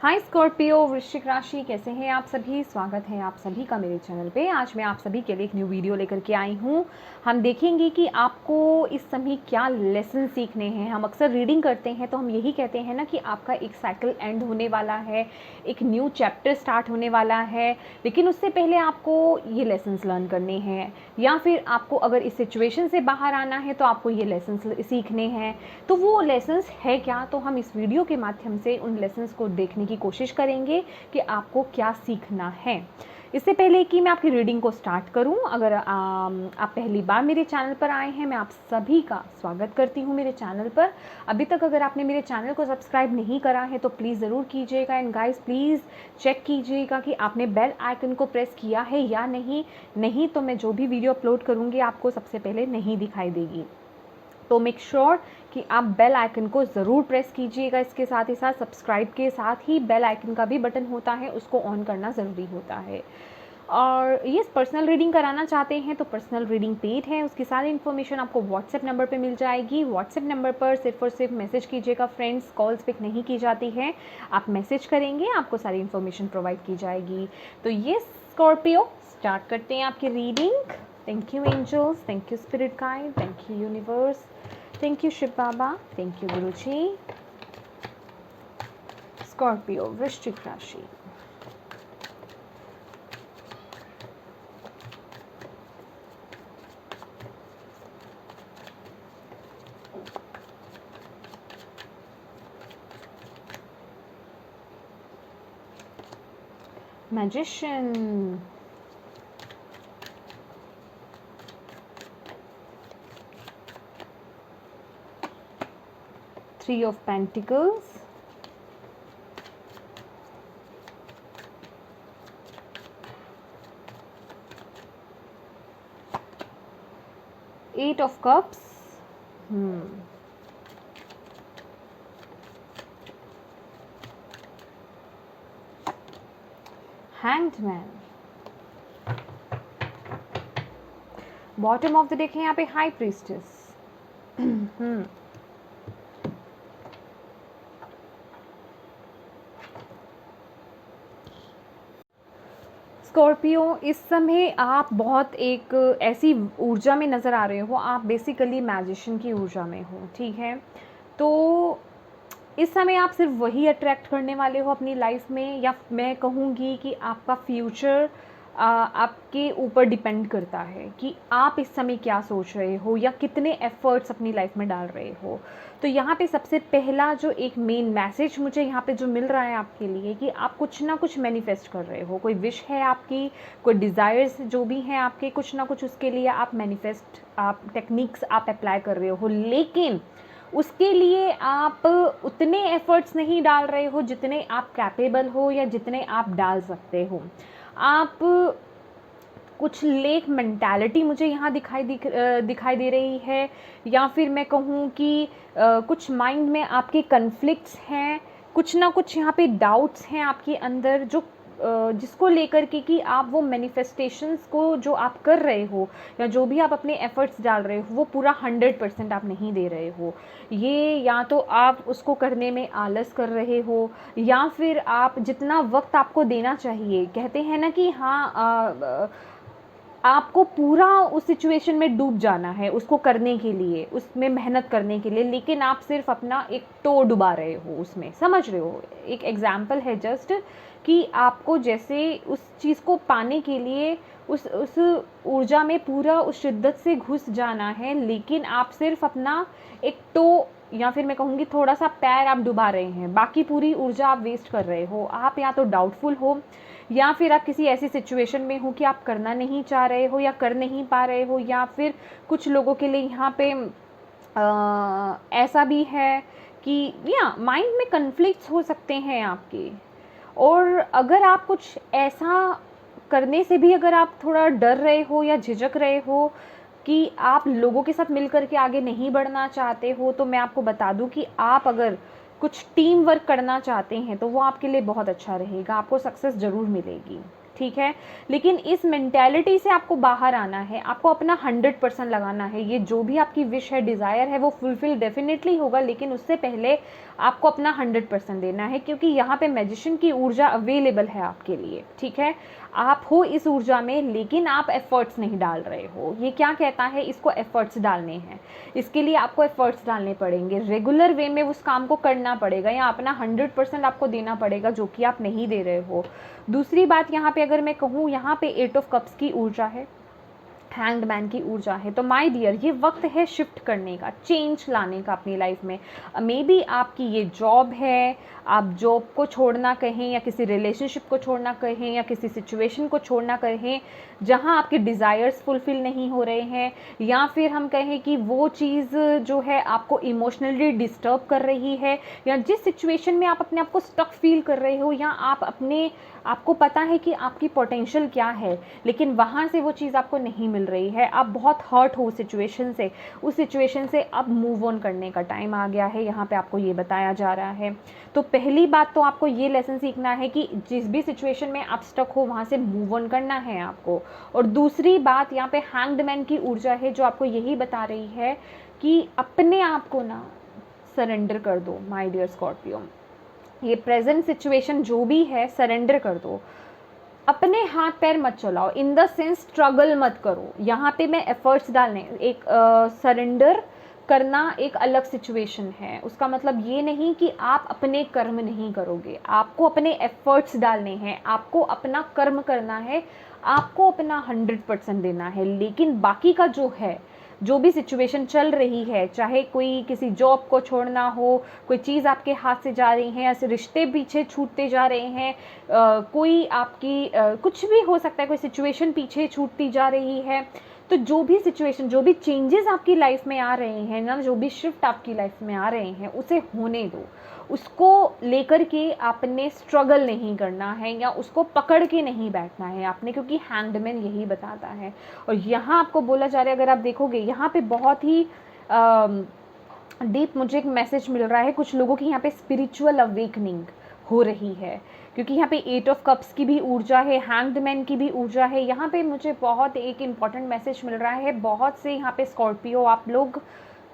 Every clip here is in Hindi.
हाय स्कॉर्पियो वृश्चिक राशि, कैसे हैं आप सभी। स्वागत है आप सभी का मेरे चैनल पे। आज मैं आप सभी के लिए एक न्यू वीडियो लेकर के आई हूँ। हम देखेंगे कि आपको इस समय क्या लेसन सीखने हैं। हम अक्सर रीडिंग करते हैं तो हम यही कहते हैं ना कि आपका एक साइकिल एंड होने वाला है, एक न्यू चैप्टर स्टार्ट होने वाला है, लेकिन उससे पहले आपको ये लेसन्स लर्न करने हैं, या फिर आपको अगर इस सिचुएशन से बाहर आना है तो आपको ये लेसन्स सीखने हैं। तो वो लेसन्स है क्या, तो हम इस वीडियो के माध्यम से उन लेसन्स को देखने की कोशिश करेंगे कि आपको क्या सीखना है। इससे पहले कि मैं आपकी रीडिंग को स्टार्ट करूं, अगर आप पहली बार मेरे चैनल पर आए हैं, मैं आप सभी का स्वागत करती हूं मेरे चैनल पर। अभी तक अगर आपने मेरे चैनल को सब्सक्राइब नहीं करा है तो प्लीज़ ज़रूर कीजिएगा। एंड गाइस, प्लीज़ चेक कीजिएगा कि आपने बेल आइकन को प्रेस किया है या नहीं तो मैं जो भी वीडियो अपलोड करूँगी आपको सबसे पहले नहीं दिखाई देगी। तो मेक श्योर कि आप बेल आइकन को ज़रूर प्रेस कीजिएगा। इसके साथ ही साथ सब्सक्राइब के साथ ही बेल आइकन का भी बटन होता है, उसको ऑन करना ज़रूरी होता है। और ये पर्सनल रीडिंग कराना चाहते हैं तो पर्सनल रीडिंग पेड है, उसकी सारी इन्फॉर्मेशन आपको व्हाट्सएप नंबर पे मिल जाएगी। व्हाट्सएप नंबर पर सिर्फ और सिर्फ मैसेज कीजिएगा फ्रेंड्स, कॉल्स पिक नहीं की जाती है। आप मैसेज करेंगे, आपको सारी इन्फॉर्मेशन प्रोवाइड की जाएगी। तो ये स्कॉर्पियो, स्टार्ट करते हैं आपकी reading. Thank you angels, thank you spirit guide, thank you universe, thank you Shiv Baba, thank you Guruji. Scorpio वृश्चिक राशि, magician, 3 of Pentacles, Eight of Cups, Hanged Man, bottom of the deck है यहाँ पे हाई प्रीस्टेस। स्कॉर्पियो, इस समय आप बहुत एक ऐसी ऊर्जा में नज़र आ रहे हो, आप बेसिकली मैजिशियन की ऊर्जा में हो, ठीक है। तो इस समय आप सिर्फ वही अट्रैक्ट करने वाले हो अपनी लाइफ में, या मैं कहूँगी कि आपका फ्यूचर आपके ऊपर डिपेंड करता है कि आप इस समय क्या सोच रहे हो या कितने एफर्ट्स अपनी लाइफ में डाल रहे हो। तो यहाँ पे सबसे पहला जो एक मेन मैसेज मुझे यहाँ पे जो मिल रहा है आपके लिए कि आप कुछ ना कुछ मैनिफेस्ट कर रहे हो। कोई विश है आपकी, कोई डिज़ायर्स जो भी हैं आपके, कुछ ना कुछ उसके लिए आप मैनिफेस्ट, आप टेक्निक्स आप अप्लाई कर रहे हो, लेकिन उसके लिए आप उतने एफर्ट्स नहीं डाल रहे हो जितने आप कैपेबल हो या जितने आप डाल सकते हो। आप कुछ लेक मेंटालिटी मुझे यहाँ दिखाई दे रही है, या फिर मैं कहूँ कि कुछ माइंड में आपके कन्फ्लिक्ट्स हैं, कुछ ना कुछ यहाँ पे डाउट्स हैं आपके अंदर, जो जिसको लेकर के कि आप वो मैनिफेस्टेशंस को जो आप कर रहे हो या जो भी आप अपने एफर्ट्स डाल रहे हो वो पूरा 100% आप नहीं दे रहे हो। ये या तो आप उसको करने में आलस कर रहे हो, या फिर आप जितना वक्त आपको देना चाहिए, कहते हैं ना कि हाँ, आपको पूरा उस सिचुएशन में डूब जाना है उसको करने के लिए, उसमें मेहनत करने के लिए, लेकिन आप सिर्फ अपना एक टो डुबा रहे हो उसमें, समझ रहे हो। एक एग्जाम्पल है जस्ट कि आपको जैसे उस चीज़ को पाने के लिए उस ऊर्जा में पूरा उस शिद्दत से घुस जाना है, लेकिन आप सिर्फ अपना एक टो, या फिर मैं कहूँगी थोड़ा सा पैर आप डुबा रहे हैं, बाकी पूरी ऊर्जा आप वेस्ट कर रहे हो। आप या तो डाउटफुल हो, या फिर आप किसी ऐसी सिचुएशन में हो कि आप करना नहीं चाह रहे हो या कर नहीं पा रहे हो, या फिर कुछ लोगों के लिए यहाँ पे ऐसा भी है कि या माइंड में कन्फ्लिक्ट्स हो सकते हैं आपके। और अगर आप कुछ ऐसा करने से भी अगर आप थोड़ा डर रहे हो या झिझक रहे हो कि आप लोगों के साथ मिल कर के आगे नहीं बढ़ना चाहते हो, तो मैं आपको बता दूं कि आप अगर कुछ टीम वर्क करना चाहते हैं तो वो आपके लिए बहुत अच्छा रहेगा, आपको सक्सेस ज़रूर मिलेगी। ठीक है। लेकिन इस मेंटालिटी से आपको बाहर आना है, आपको अपना 100% लगाना है। ये जो भी आपकी विश है, डिज़ायर है, वो फुलफ़िल डेफिनेटली होगा, लेकिन उससे पहले आपको अपना 100% देना है, क्योंकि यहाँ पे मैजिशियन की ऊर्जा अवेलेबल है आपके लिए, ठीक है। आप हो इस ऊर्जा में, लेकिन आप एफ़र्ट्स नहीं डाल रहे हो। ये क्या कहता है, इसको एफ़र्ट्स डालने हैं, इसके लिए आपको एफ़र्ट्स डालने पड़ेंगे, रेगुलर वे में उस काम को करना पड़ेगा, या अपना 100% आपको देना पड़ेगा, जो कि आप नहीं दे रहे हो। दूसरी बात यहाँ पे अगर मैं कहूँ, यहाँ पे 8 ऑफ कप्स की ऊर्जा है, हैंग्ड मैन की ऊर्जा है। तो माय डियर, ये वक्त है शिफ्ट करने का, चेंज लाने का अपनी लाइफ में। मे बी आपकी ये जॉब है, आप जॉब को छोड़ना कहें, या किसी रिलेशनशिप को छोड़ना कहें, या किसी सिचुएशन को छोड़ना कहें जहां आपके डिज़ायर्स फुलफ़िल नहीं हो रहे हैं, या फिर हम कहें कि वो चीज़ जो है आपको इमोशनली डिस्टर्ब कर रही है, या जिस सिचुएशन में आप अपने आप को स्टक फील कर रहे हो, या आपको पता है कि आपकी पोटेंशियल क्या है, लेकिन वहाँ से वो चीज़ आपको नहीं मिल रही है, आप बहुत हर्ट हो सिचुएशन से, उस सिचुएशन से अब मूव ऑन करने का टाइम आ गया है, यहाँ पे आपको ये बताया जा रहा है। तो पहली बात तो आपको ये लेसन सीखना है कि जिस भी सिचुएशन में आप स्टक हो, वहाँ से मूव ऑन करना है आपको। और दूसरी बात, यहाँ पे हैंग्ड मैन की ऊर्जा है, जो आपको यही बता रही है कि अपने आप को ना सरेंडर कर दो माय डियर स्कॉर्पियो। ये प्रेजेंट सिचुएशन जो भी है, सरेंडर कर दो, अपने हाथ पैर मत चलाओ, इन द सेंस स्ट्रगल मत करो। यहाँ पे मैं एफर्ट्स डालने, एक सरेंडर करना एक अलग सिचुएशन है। उसका मतलब ये नहीं कि आप अपने कर्म नहीं करोगे, आपको अपने एफर्ट्स डालने हैं, आपको अपना कर्म करना है, आपको अपना 100% देना है। लेकिन बाकी का जो है, जो भी सिचुएशन चल रही है, चाहे कोई किसी जॉब को छोड़ना हो, कोई चीज़ आपके हाथ से जा रही है, ऐसे रिश्ते पीछे छूटते जा रहे हैं, कोई आपकी कुछ भी हो सकता है, कोई सिचुएशन पीछे छूटती जा रही है, तो जो भी सिचुएशन, जो भी चेंजेस आपकी लाइफ में आ रहे हैं ना, जो भी शिफ्ट आपकी लाइफ में आ रहे हैं, उसे होने दो। उसको लेकर के आपने स्ट्रगल नहीं करना है, या उसको पकड़ के नहीं बैठना है आपने, क्योंकि हैंडमैन यही बताता है। और यहाँ आपको बोला जा रहा है, अगर आप देखोगे यहाँ पे बहुत ही डीप मुझे एक मैसेज मिल रहा है, कुछ लोगों की यहाँ पे स्पिरिचुअल अवेकनिंग हो रही है, क्योंकि यहाँ पे 8 ऑफ कप्स की भी ऊर्जा है, हैंग्ड मैन की भी ऊर्जा है। यहाँ पे मुझे बहुत एक इम्पॉर्टेंट मैसेज मिल रहा है, बहुत से यहाँ पे स्कॉर्पियो आप लोग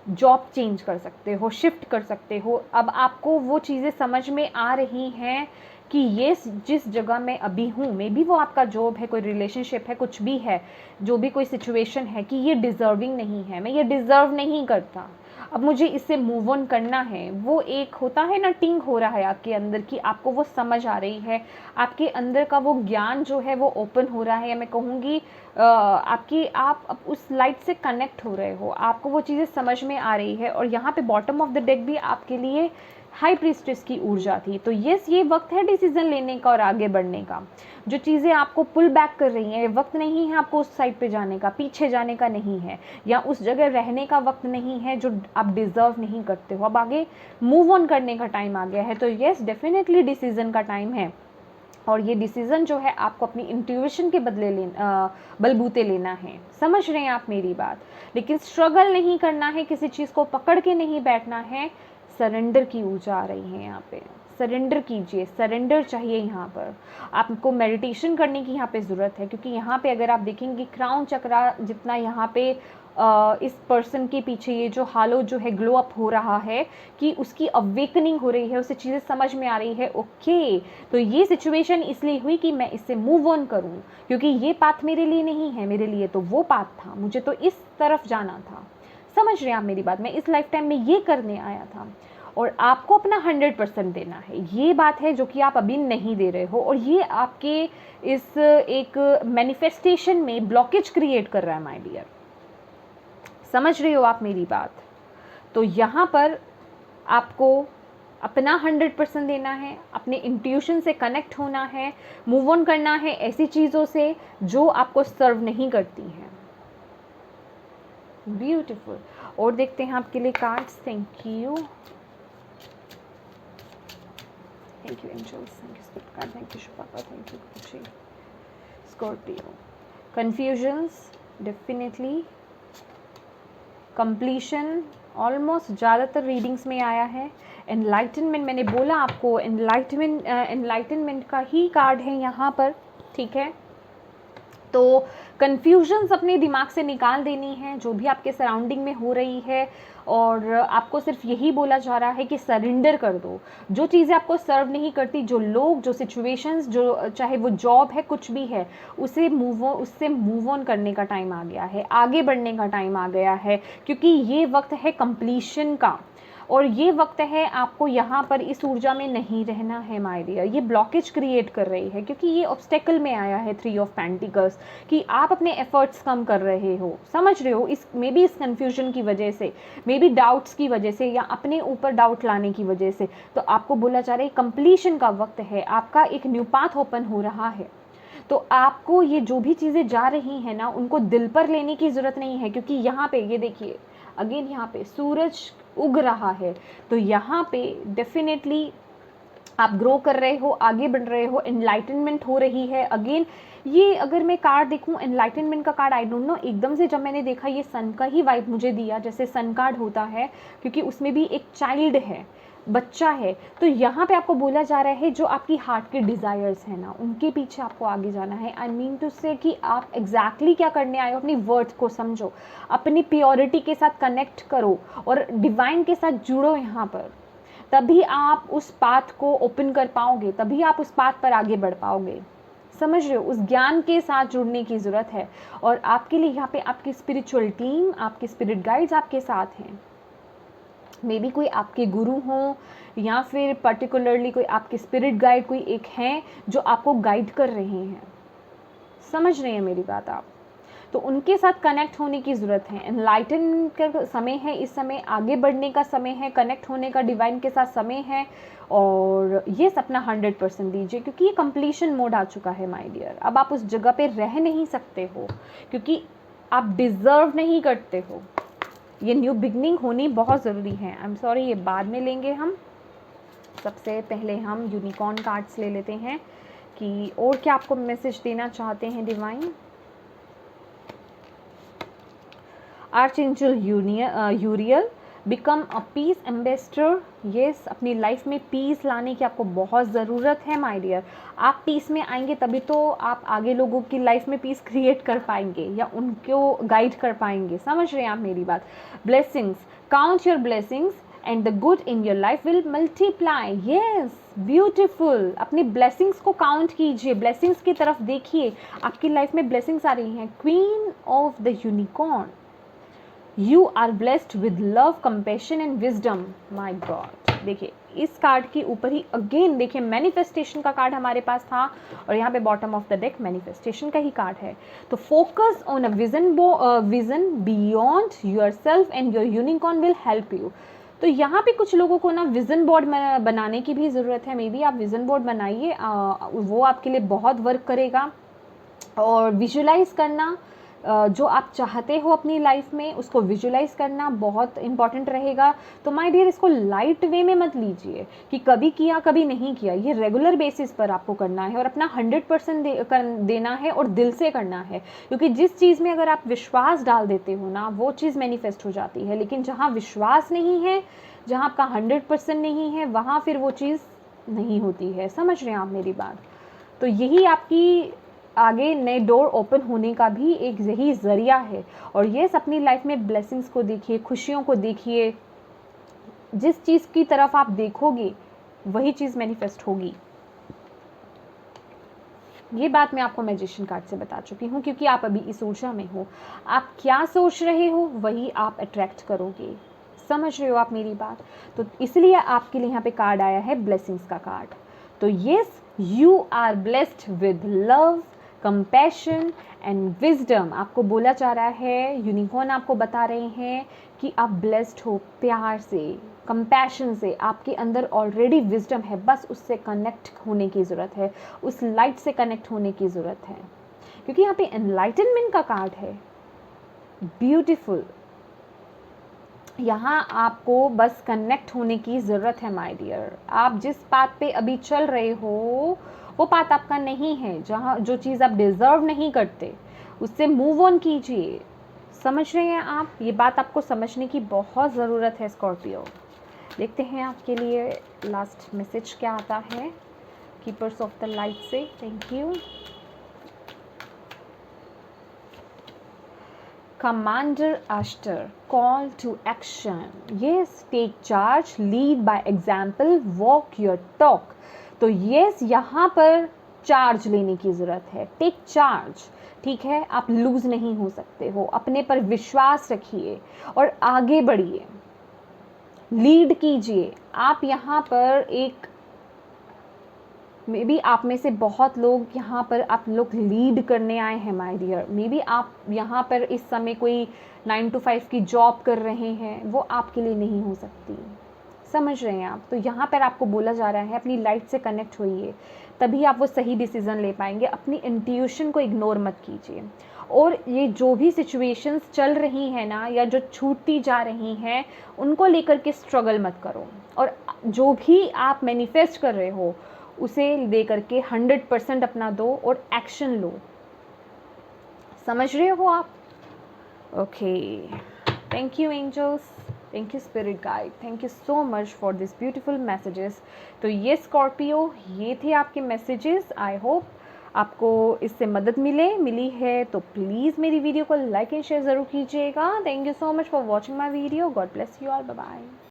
जॉब चेंज कर सकते हो, शिफ्ट कर सकते हो। अब आपको वो चीज़ें समझ में आ रही हैं कि ये जिस जगह मैं अभी हूँ, मे बी वो आपका जॉब है, कोई रिलेशनशिप है, कुछ भी है, जो भी कोई सिचुएशन है, कि ये डिज़र्विंग नहीं है, मैं ये डिज़र्व नहीं करता, अब मुझे इससे मूव ऑन करना है। वो एक होता है ना, टिंग हो रहा है आपके अंदर कि आपको वो समझ आ रही है, आपके अंदर का वो ज्ञान जो है वो ओपन हो रहा है, या मैं कहूँगी आप उस लाइट से कनेक्ट हो रहे हो, आपको वो चीज़ें समझ में आ रही है। और यहाँ पे बॉटम ऑफ द डेक भी आपके लिए हाई प्रीस्टेस की ऊर्जा थी। तो यस, ये वक्त है डिसीजन लेने का और आगे बढ़ने का। जो चीज़ें आपको पुल बैक कर रही हैं, ये वक्त नहीं है आपको उस साइड पे जाने का, पीछे जाने का नहीं है, या उस जगह रहने का वक्त नहीं है जो आप डिज़र्व नहीं करते हो। अब आगे मूव ऑन करने का टाइम आ गया है। तो यस, डेफिनेटली डिसीजन का टाइम है, और ये डिसीज़न जो है आपको अपनी इंट्यूशन के बलबूते लेना है। समझ रहे हैं आप मेरी बात? लेकिन स्ट्रगल नहीं करना है, किसी चीज़ को पकड़ के नहीं बैठना है। सरेंडर की ऊर्जा आ रही है यहाँ पे, सरेंडर कीजिए, सरेंडर चाहिए यहाँ पर। आपको मेडिटेशन करने की यहाँ पे ज़रूरत है, क्योंकि यहाँ पे अगर आप देखेंगे क्राउन चक्रा जितना यहाँ पे इस पर्सन के पीछे ये जो हालो जो है ग्लो अप हो रहा है, कि उसकी अवेकनिंग हो रही है, उसे चीज़ें समझ में आ रही है। ओके, तो ये सिचुएशन इसलिए हुई कि मैं इससे मूव ऑन करूं, क्योंकि ये पाथ मेरे लिए नहीं है, मेरे लिए तो वो पाथ था, मुझे तो इस तरफ जाना था। समझ रहे हैं आप मेरी बात? मैं इस लाइफ टाइम में ये करने आया था, और आपको अपना 100% देना है। ये बात है जो कि आप अभी नहीं दे रहे हो, और ये आपके इस एक मैनिफेस्टेशन में ब्लॉकेज क्रिएट कर रहा है माय डियर। समझ रहे हो आप मेरी बात? तो यहाँ पर आपको अपना 100% देना है, अपने इंट्यूशन से कनेक्ट होना है, मूव ऑन करना है ऐसी चीज़ों से जो आपको सर्व नहीं करती हैं। ब्यूटीफुल। और देखते हैं आपके लिए cards. Thank you, thank you angels, thank you spirit card, thank you शुपापा, thank you Scorpio. Confusions, definitely completion, almost ज़्यादातर रीडिंग्स में आया है। एनलाइटनमेंट, मैंने बोला आपको एनलाइटनमेंट का ही कार्ड है यहाँ पर। ठीक है। तो कन्फ्यूजन्स अपने दिमाग से निकाल देनी है जो भी आपके सराउंडिंग में हो रही है, और आपको सिर्फ यही बोला जा रहा है कि सरेंडर कर दो। जो चीज़ें आपको सर्व नहीं करती, जो लोग, जो सिचुएशंस, जो चाहे वो जॉब है, कुछ भी है, उससे मूव ऑन करने का टाइम आ गया है, आगे बढ़ने का टाइम आ गया है, क्योंकि ये वक्त है कंप्लीशन का, और ये वक्त है आपको यहाँ पर इस ऊर्जा में नहीं रहना है माय डियर। ये ब्लॉकेज क्रिएट कर रही है क्योंकि ये ऑब्स्टेकल में आया है 3 ऑफ पेंटिकल्स, कि आप अपने एफर्ट्स कम कर रहे हो, समझ रहे हो, इस मे बी इस कन्फ्यूजन की वजह से, मे बी डाउट्स की वजह से, या अपने ऊपर डाउट लाने की वजह से। तो आपको बोला जा रहा है कंप्लीशन का वक्त है, आपका एक न्यू पाथ ओपन हो रहा है। तो आपको ये जो भी चीज़ें जा रही हैं ना, उनको दिल पर लेने की ज़रूरत नहीं है, क्योंकि यहाँ पे ये देखिए अगेन, यहाँ पे सूरज उग रहा है, तो यहाँ पे डेफिनेटली आप ग्रो कर रहे हो, आगे बढ़ रहे हो, एनलाइटनमेंट हो रही है। अगेन ये अगर मैं कार्ड देखूं, एनलाइटनमेंट का कार्ड, आई डोंट नो, एकदम से जब मैंने देखा ये सन का ही वाइब मुझे दिया, जैसे सन कार्ड होता है, क्योंकि उसमें भी एक चाइल्ड है, बच्चा है। तो यहाँ पे आपको बोला जा रहा है जो आपकी हार्ट के डिज़ायर्स हैं ना, उनके पीछे आपको आगे जाना है। आई मीन टू से कि आप एग्जैक्टली क्या करने आए हो, अपनी वर्थ को समझो, अपनी प्योरिटी के साथ कनेक्ट करो और डिवाइन के साथ जुड़ो यहाँ पर, तभी आप उस पाथ को ओपन कर पाओगे, तभी आप उस पाथ पर आगे बढ़ पाओगे। समझ रहे हो, उस ज्ञान के साथ जुड़ने की ज़रूरत है। और आपके लिए यहाँ पे आपकी स्पिरिचुअल टीम, आपके स्पिरिट गाइड्स आपके साथ हैं। मे बी कोई आपके गुरु हों, या फिर पर्टिकुलरली कोई आपके स्पिरिट गाइड कोई एक हैं जो आपको गाइड कर रहे हैं। समझ रहे हैं मेरी बात आप? तो उनके साथ कनेक्ट होने की ज़रूरत है। एनलाइटन का समय है, इस समय आगे बढ़ने का समय है, कनेक्ट होने का डिवाइन के साथ समय है, और ये सपना 100% दीजिए, क्योंकि ये कंप्लीशन मोड आ चुका है माय डियर। अब आप उस जगह पे रह नहीं सकते हो, क्योंकि आप डिज़र्व नहीं करते हो। ये न्यू बिगनिंग होनी बहुत ज़रूरी है। आई एम सॉरी, ये बाद में लेंगे हम, सबसे पहले हम यूनिकॉर्न कार्ड्स ले लेते हैं कि और क्या आपको मैसेज देना चाहते हैं divine. Archangel Uriel, become a peace ambassador. Yes, अपनी लाइफ में पीस लाने की आपको बहुत ज़रूरत है माय डियर। आप पीस में आएंगे तभी तो आप आगे लोगों की लाइफ में पीस क्रिएट कर पाएंगे या उनको गाइड कर पाएंगे। समझ रहे हैं आप मेरी बात? Blessings, count your blessings and the good in your life will multiply. Yes, beautiful. अपनी ब्लेसिंग्स को काउंट कीजिए, ब्लेसिंग्स की तरफ देखिए, आपकी लाइफ में ब्लेसिंग्स आ रही हैं। Queen of the unicorn, you are blessed with love, compassion and wisdom. My god, देखिए इस कार्ड के ऊपर ही अगेन देखिए मैनिफेस्टेशन का कार्ड हमारे पास था, और यहाँ पे bottom of the deck manifestation का ही कार्ड है। तो focus on a vision beyond yourself and your unicorn will help you. तो यहाँ पे कुछ लोगों को ना विजन बोर्ड बनाने की भी ज़रूरत है। मे बी आप विजन बोर्ड बनाइए, वो आपके लिए बहुत वर्क करेगा। और विजुलाइज करना, जो आप चाहते हो अपनी लाइफ में उसको विजुलाइज करना बहुत इंपॉर्टेंट रहेगा। तो माय डियर, इसको लाइट वे में मत लीजिए कि कभी किया कभी नहीं किया। ये रेगुलर बेसिस पर आपको करना है और अपना 100% देना है और दिल से करना है, क्योंकि जिस चीज़ में अगर आप विश्वास डाल देते हो ना, वो चीज़ मैनिफेस्ट हो जाती है। लेकिन जहाँ विश्वास नहीं है, जहाँ आपका 100% नहीं है, वहाँ फिर वो चीज़ नहीं होती है। समझ रहे हैं आप मेरी बात? तो यही आपकी आगे नए डोर ओपन होने का भी एक यही ज़रिया है। और ये अपनी लाइफ में ब्लेसिंग्स को देखिए, खुशियों को देखिए। जिस चीज़ की तरफ आप देखोगे वही चीज़ मैनिफेस्ट होगी। ये बात मैं आपको मैजिशियन कार्ड से बता चुकी हूँ, क्योंकि आप अभी इस ऊर्जा में हो। आप क्या सोच रहे हो वही आप अट्रैक्ट करोगे। समझ रहे हो आप मेरी बात? तो इसलिए आपके लिए यहाँ पे कार्ड आया है ब्लेसिंग्स का कार्ड। तो yes, you are blessed with love, compassion and wisdom. आपको बोला जा रहा है, यूनिकॉर्न आपको बता रहे हैं कि आप ब्लेस्ड हो प्यार से, कंपैशन से। आपके अंदर ऑलरेडी विजडम है, बस उससे कनेक्ट होने की ज़रूरत है, उस लाइट से कनेक्ट होने की ज़रूरत है, क्योंकि यहाँ पे एनलाइटनमेंट का कार्ड है। ब्यूटीफुल। यहाँ आपको बस कनेक्ट होने की ज़रूरत है माय डियर। आप जिस पाथ पे अभी चल रहे हो वो पाथ आपका नहीं है। जहाँ जो चीज़ आप डिज़र्व नहीं करते उससे मूव ऑन कीजिए। समझ रहे हैं आप? ये बात आपको समझने की बहुत ज़रूरत है स्कॉर्पियो। देखते हैं आपके लिए लास्ट मैसेज क्या आता है कीपर्स ऑफ द लाइट से। Thank you. Commander Ashtar, call to action. Yes, take charge, lead by example, walk your talk. तो yes, यहाँ पर चार्ज लेने की ज़रूरत है, टेक चार्ज, ठीक है। आप लूज़ नहीं हो सकते हो, अपने पर विश्वास रखिए और आगे बढ़िए, लीड कीजिए। आप यहाँ पर एक मे बी आप में से बहुत लोग यहाँ पर आप लोग लीड करने आए हैं माय डियर। मे बी आप यहाँ पर इस समय कोई 9 to 5 की जॉब कर रहे हैं, वो आपके लिए नहीं हो सकती, समझ रहे हैं आप। तो यहाँ पर आपको बोला जा रहा है अपनी लाइफ से कनेक्ट होइए, तभी आप वो सही डिसीज़न ले पाएंगे। अपनी इंट्यूशन को इग्नोर मत कीजिए। और ये जो भी सिचुएशंस चल रही हैं ना, या जो छूटती जा रही हैं, उनको लेकर के स्ट्रगल मत करो। और जो भी आप मैनिफेस्ट कर रहे हो उसे लेकर के 100% अपना दो और एक्शन लो। समझ रहे हो आप? Okay, thank you angels, thank you spirit guide, thank you so much for this beautiful messages. तो ये स्कॉर्पियो, ये थे आपके मैसेजेस। आई होप आपको इससे मदद मिली है तो प्लीज़ मेरी वीडियो को लाइक एंड शेयर ज़रूर कीजिएगा। Thank you so much for watching my video. God bless you all, bye bye.